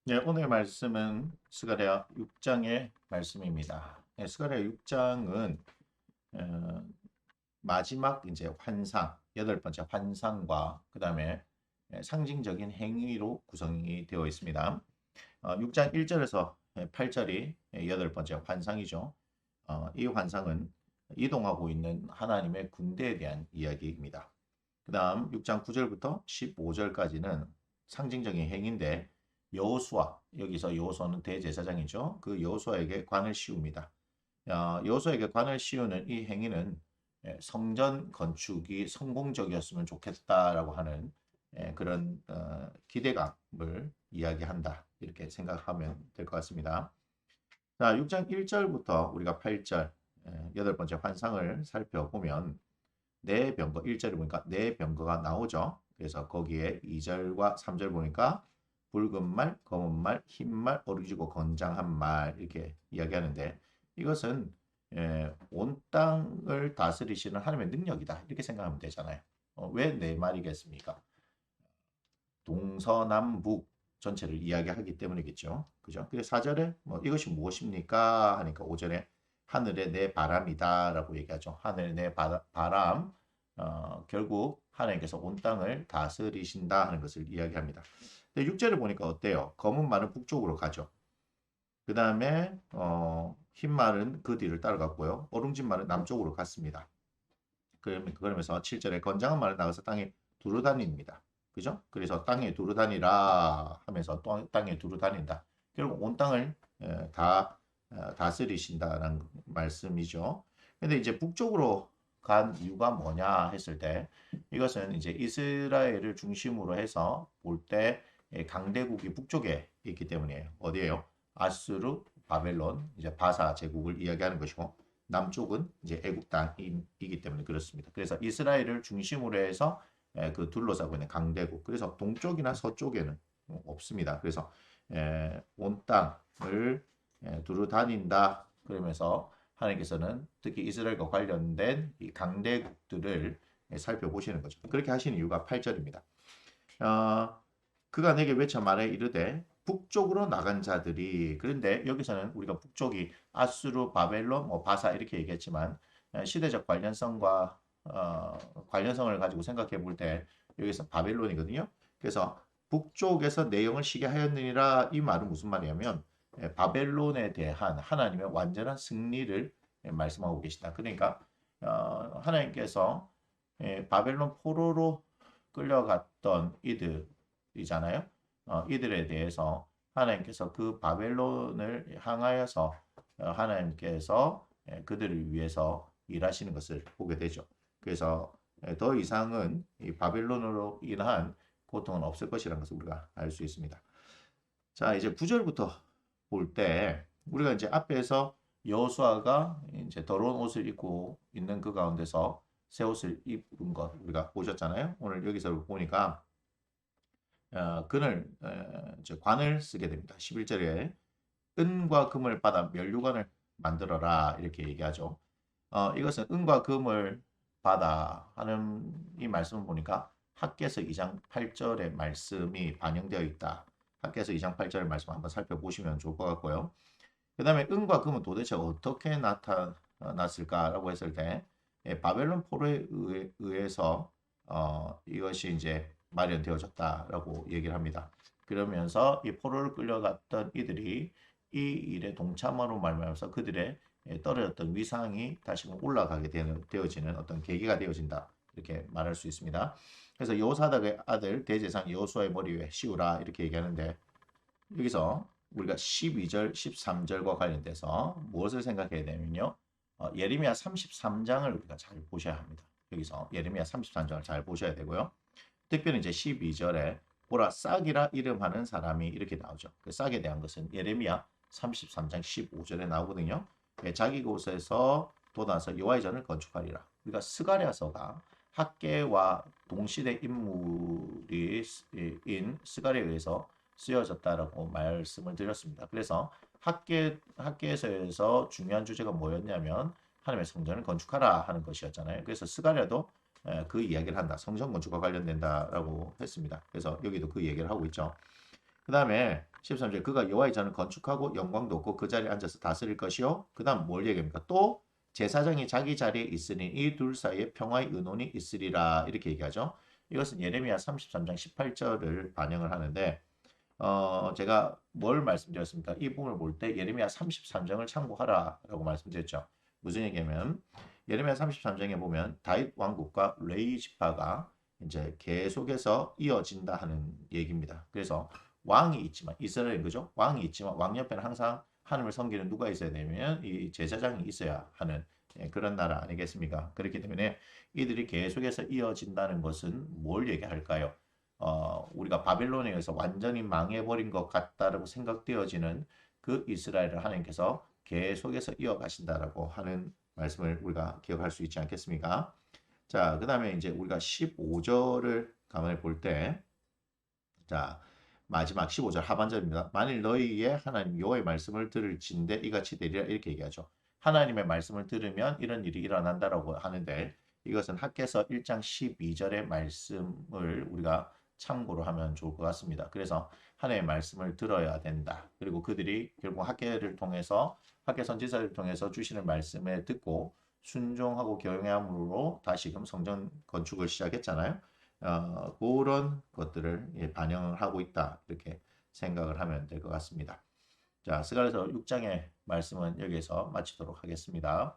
네, 오늘 말씀은 스가랴 6장의 말씀입니다. 네, 스가랴 6장은 마지막 이제 환상, 여덟 번째 환상과 그다음에 상징적인 행위로 구성이 되어 있습니다. 6장 1절에서 8절이 여덟 번째 환상이죠. 이 환상은 이동하고 있는 하나님의 군대에 대한 이야기입니다. 그다음 6장 9절부터 15절까지는 상징적인 행위인데 여호수아 여기서 여호수아는 대제사장이죠. 그 여호수아에게 관을 씌웁니다. 여호수아에게 관을 씌우는 이 행위는 성전 건축이 성공적이었으면 좋겠다라고 하는 그런 기대감을 이야기한다. 이렇게 생각하면 될 것 같습니다. 자, 6장 1절부터 우리가 8절 여덟 번째 환상을 살펴보면 네 병거 1절에 보니까 네 병거가 나오죠. 그래서 거기에 2절과 3절 보니까 붉은 말, 검은 말, 흰 말, 어리지고 건장한 말 이렇게 이야기하는데 이것은 온 땅을 다스리시는 하나님의 능력이다 이렇게 생각하면 되잖아요. 왜 네 말이겠습니까? 동서남북 전체를 이야기하기 때문이겠죠. 그죠? 그래서 4절에 뭐 이것이 무엇입니까? 하니까 5절에 하늘의 내 바람이다라고 얘기하죠. 하늘의 내 바람, 결국 하나님께서 온 땅을 다스리신다 하는 것을 이야기합니다. 근데 6절을 보니까 어때요? 검은 말은 북쪽으로 가죠. 그 다음에 흰 말은 그 뒤를 따라갔고요. 오름진 말은 남쪽으로 갔습니다. 그러면서 7절에 건장한 말은 나가서 땅에 두루 다닙니다. 그죠? 그래서 땅에 두루 다니라 하면서 또 땅에 두루 다닌다. 결국 온 땅을 다 다스리신다는 말씀이죠. 근데 이제 북쪽으로 간 이유가 뭐냐 했을 때 이것은 이제 이스라엘을 중심으로 해서 볼 때 강대국이 북쪽에 있기 때문이에요. 어디예요? 아수르, 바벨론, 이제 바사 제국을 이야기하는 것이고 남쪽은 이제 애국 땅이기 때문에 그렇습니다. 그래서 이스라엘을 중심으로 해서 그 둘러싸고 있는 강대국. 그래서 동쪽이나 서쪽에는 없습니다. 그래서 온 땅을 두루 다닌다. 그러면서 하나님께서는 특히 이스라엘과 관련된 이 강대국들을 살펴보시는 거죠. 그렇게 하시는 이유가 8절입니다. 그가 내게 외쳐 말해 이르되 북쪽으로 나간 자들이 그런데 여기서는 우리가 북쪽이 아수르, 바벨론, 뭐 바사 이렇게 얘기했지만 시대적 관련성을 가지고 생각해 볼 때 여기서 바벨론이거든요. 그래서 북쪽에서 내영을 쉬게 하였느니라 이 말은 무슨 말이냐면 바벨론에 대한 하나님의 완전한 승리를 말씀하고 계시다. 그러니까 하나님께서 바벨론 포로로 끌려갔던 이들이잖아요. 이들에 대해서 하나님께서 그 바벨론을 향하여서 하나님께서 그들을 위해서 일하시는 것을 보게 되죠. 그래서 더 이상은 이 바벨론으로 인한 고통은 없을 것이라는 것을 우리가 알 수 있습니다. 자, 이제 9절부터 볼 때 우리가 이제 앞에서 여호수아가 이제 더러운 옷을 입고 있는 그 가운데서 새 옷을 입은 것 우리가 보셨잖아요. 오늘 여기서 보니까 그늘 관을 쓰게 됩니다. 11절에 은과 금을 받아 면류관을 만들어라 이렇게 얘기하죠. 이것은 은과 금을 받아 하는 이 말씀을 보니까 학개서 2장 8절의 말씀이 반영되어 있다. 학개서 2장 8절의 말씀 한번 살펴보시면 좋을 것 같고요. 그 다음에 은과 금은 도대체 어떻게 나타났을까라고 했을 때 바벨론 포로에 의해서 이것이 이제 마련되어졌다라고 얘기를 합니다. 그러면서 이 포로를 끌려갔던 이들이 이 일에 동참으로 말미암아서 그들의 떨어졌던 위상이 다시금 올라가게 되어지는 어떤 계기가 되어진다. 이렇게 말할 수 있습니다. 그래서 여호사닥의 아들 대제사장 여호수아의 머리 위에 씌우라 이렇게 얘기하는데 여기서 우리가 12절, 13절과 관련돼서 무엇을 생각해야 되면요. 예레미야 33장을 우리가 잘 보셔야 합니다. 여기서 예레미야 33장을 잘 보셔야 되고요. 특별히 이제 12절에 보라 싹이라 이름하는 사람이 이렇게 나오죠. 그 싹에 대한 것은 예레미야 33장 15절에 나오거든요. 자기 곳에서 돋아서 여호와의 전을 건축하리라. 우리가 스가랴서가 학계와 동시대 인물인 스가랴에 의해서 쓰여졌다라고 말씀을 드렸습니다. 그래서 학계에서 중요한 주제가 뭐였냐면 하나님의 성전을 건축하라 하는 것이었잖아요. 그래서 스가랴도 그 이야기를 한다. 성전 건축과 관련된다라고 했습니다. 그래서 여기도 그 얘기를 하고 있죠. 그 다음에 13절 그가 여호와의 전을 건축하고 영광도 없고 그 자리에 앉아서 다스릴 것이요. 그 다음 뭘 얘기합니까? 또 제사장이 자기 자리에 있으니 이 둘 사이에 평화의 의논이 있으리라 이렇게 얘기하죠. 이것은 예레미야 33장 18절을 반영을 하는데 제가 뭘 말씀드렸습니까? 이 부분을 볼 때 예레미야 33장을 참고하라라고 말씀드렸죠. 무슨 얘기냐면 예레미야 33장에 보면 다윗 왕국과 레위 지파가 이제 계속해서 이어진다 하는 얘기입니다. 그래서 왕이 있지만 이스라엘은 그죠? 왕이 있지만 왕 옆에는 항상 하나님을 섬기는 누가 있어야 되면 이 제사장이 있어야 하는 그런 나라 아니겠습니까? 그렇기 때문에 이들이 계속해서 이어진다는 것은 뭘 얘기할까요? 우리가 바빌론에 의해서 완전히 망해버린 것 같다라고 생각되어지는 그 이스라엘을 하나님께서 계속해서 이어가신다라고 하는 말씀을 우리가 기억할 수 있지 않겠습니까? 자, 그 다음에 이제 우리가 15절을 가만히 볼 때, 자, 마지막 15절 하반절입니다. 만일 너희의 하나님 여호와의 말씀을 들을진대 이같이 되리라 이렇게 얘기하죠. 하나님의 말씀을 들으면 이런 일이 일어난다라고 하는데 이것은 학개서 1장 12절의 말씀을 우리가 참고로 하면 좋을 것 같습니다. 그래서 하나님의 말씀을 들어야 된다. 그리고 그들이 결국 학개를 통해서 학개 선지자를 통해서 주시는 말씀에 듣고 순종하고 경외함으로 다시금 성전 건축을 시작했잖아요. 그런 것들을 반영을 하고 있다. 이렇게 생각을 하면 될 것 같습니다. 자, 스가랴서 6장의 말씀은 여기에서 마치도록 하겠습니다.